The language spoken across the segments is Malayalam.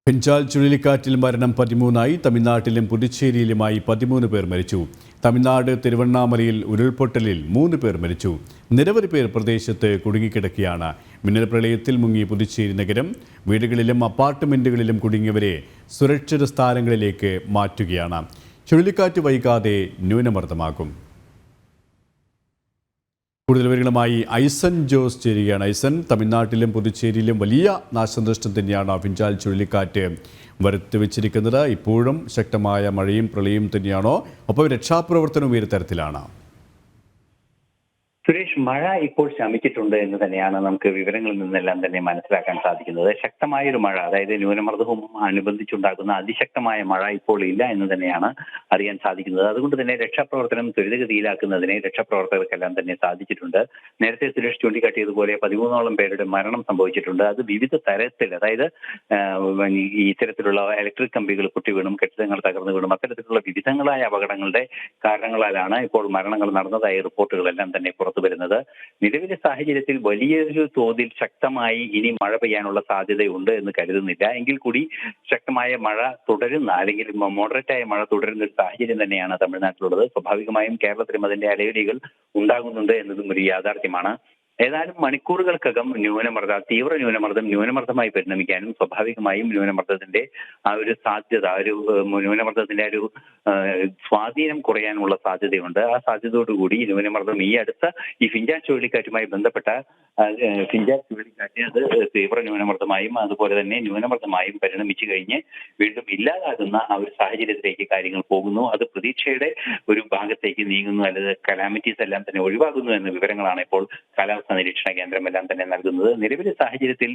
ഫിഞ്ചാൽ ചുഴലിക്കാറ്റിൽ മരണം 13ആയി. തമിഴ്നാട്ടിലും പുതുച്ചേരിയിലുമായി 13 പേർ മരിച്ചു. തമിഴ്നാട് തിരുവണ്ണാമലയിൽ ഉരുൾപൊട്ടലിൽ 3 പേർ മരിച്ചു. നിരവധി പേർ പ്രദേശത്ത് കുടുങ്ങിക്കിടക്കുകയാണ്. മിന്നൽ പ്രളയത്തിൽ മുങ്ങി പുതുച്ചേരി നഗരം. വീടുകളിലും അപ്പാർട്ട്മെന്റുകളിലും കുടുങ്ങിയവരെ സുരക്ഷിത സ്ഥാനങ്ങളിലേക്ക് മാറ്റുകയാണ്. ചുഴലിക്കാറ്റ് വൈകാതെ ന്യൂനമർദ്ദമാകും. കൂടുതൽ വിവരങ്ങളുമായി ഐസൻ ജോസ് ചേരുകയാണ്. ഐസൻ, തമിഴ്നാട്ടിലും പുതുച്ചേരിയിലും വലിയ നാശനഷ്ടം തന്നെയാണ് ഫിഞ്ചാൽ ചുഴലിക്കാറ്റ് വരുത്തിവെച്ചിരിക്കുന്നത്. ഇപ്പോഴും ശക്തമായ മഴയും പ്രളയവും തന്നെയാണോ? ഒപ്പം രക്ഷാപ്രവർത്തനവും ഈ തരത്തിലാണ്? സുരേഷ്, മഴ ഇപ്പോൾ ശമിച്ചിട്ടുണ്ട് എന്ന് തന്നെയാണ് നമുക്ക് വിവരങ്ങളിൽ നിന്നെല്ലാം തന്നെ മനസ്സിലാക്കാൻ സാധിക്കുന്നത്. ശക്തമായൊരു മഴ, അതായത് ന്യൂനമർദ്ദവും അനുബന്ധിച്ചുണ്ടാകുന്ന അതിശക്തമായ മഴ ഇപ്പോൾ ഇല്ല എന്ന് തന്നെയാണ് അറിയാൻ സാധിക്കുന്നത്. അതുകൊണ്ട് തന്നെ രക്ഷാപ്രവർത്തനം ത്വരിതഗതിയിലാക്കുന്നതിന് രക്ഷാപ്രവർത്തകർക്കെല്ലാം തന്നെ സാധിച്ചിട്ടുണ്ട്. നേരത്തെ സുരേഷ് ചൂണ്ടിക്കാട്ടിയതുപോലെ 13ഓളം പേരുടെ മരണം സംഭവിച്ചിട്ടുണ്ട്. അത് വിവിധ തരത്തിൽ, അതായത് ഇത്തരത്തിലുള്ള ഇലക്ട്രിക് കമ്പികൾ പൊട്ടി വീണും കെട്ടിടങ്ങൾ തകർന്നു വീണും അത്തരത്തിലുള്ള വിവിധങ്ങളായ അപകടങ്ങളുടെ കാരണങ്ങളാലാണ് ഇപ്പോൾ മരണങ്ങൾ നടന്നതായി റിപ്പോർട്ടുകളെല്ലാം തന്നെ വരുന്നത്. നിലവിലെ സാഹചര്യത്തിൽ വലിയൊരു തോതിൽ ശക്തമായി ഇനി മഴ പെയ്യാനുള്ള സാധ്യതയുണ്ട് എന്ന് കരുതുന്നില്ല. എങ്കിൽ കൂടി ശക്തമായ മഴ തുടരുന്ന, അല്ലെങ്കിൽ മോഡറേറ്റായ മഴ തുടരുന്ന ഒരു സാഹചര്യം തന്നെയാണ് തമിഴ്നാട്ടിലുള്ളത്. സ്വാഭാവികമായും കേരളത്തിലും അതിന്റെ അലയൊലികൾ ഉണ്ടാകുന്നുണ്ട് എന്നതും ഒരു യാഥാർത്ഥ്യമാണ്. ഏതാനും മണിക്കൂറുകൾക്കകം തീവ്ര ന്യൂനമർദ്ദമായി പരിണമിക്കാനും സ്വാഭാവികമായും ന്യൂനമർദ്ദത്തിന്റെ ആ ഒരു സാധ്യത, ന്യൂനമർദ്ദത്തിന്റെ ഒരു സ്വാധീനം കുറയാനുള്ള സാധ്യതയുണ്ട്. ആ സാധ്യതയോടുകൂടി ന്യൂനമർദ്ദം ഈ ഫിഞ്ചാൽ ചുഴലിക്കാറ്റുമായി ബന്ധപ്പെട്ട ഫിഞ്ചാൽ ചുഴലിക്കാറ്റ് അത് തീവ്ര ന്യൂനമർദ്ദമായും അതുപോലെ തന്നെ ന്യൂനമർദ്ദമായും പരിണമിച്ചു കഴിഞ്ഞ് വീണ്ടും ഇല്ലാതാകുന്ന ആ ഒരു സാഹചര്യത്തിലേക്ക് കാര്യങ്ങൾ പോകുന്നു. അത് പ്രതീക്ഷയുടെ ഒരു ഭാഗത്തേക്ക് നീങ്ങുന്നു, അല്ലെങ്കിൽ കലാമിറ്റീസ് എല്ലാം തന്നെ ഒഴിവാകുന്നു എന്ന വിവരങ്ങളാണ് ഇപ്പോൾ കാലാവസ്ഥ നിരീക്ഷണ കേന്ദ്രം എല്ലാം തന്നെ നൽകുന്നത്. നിലവിലെ സാഹചര്യത്തിൽ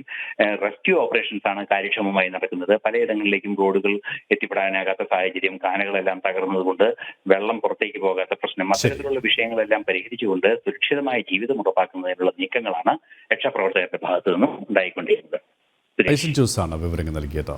റെസ്ക്യൂ ഓപ്പറേഷൻസ് ആണ് കാര്യക്ഷമമായി നടക്കുന്നത്. പലയിടങ്ങളിലേക്കും റോഡുകൾ എത്തിപ്പെടാനാകാത്ത സാഹചര്യം, കാനകളെല്ലാം തകർന്നതുകൊണ്ട് വെള്ളം പുറത്തേക്ക് പോകാത്ത പ്രശ്നം, അത്തരത്തിലുള്ള വിഷയങ്ങളെല്ലാം പരിഹരിച്ചുകൊണ്ട് സുരക്ഷിതമായ ജീവിതം ഉറപ്പാക്കുന്നതിനുള്ള നീക്കങ്ങളാണ് രക്ഷാപ്രവർത്തകരുടെ ഭാഗത്തു നിന്നും ഉണ്ടായിക്കൊണ്ടിരിക്കുന്നത്. ഐസൻ ജോസ് ആണ് വിവരങ്ങൾ നൽകിയത്.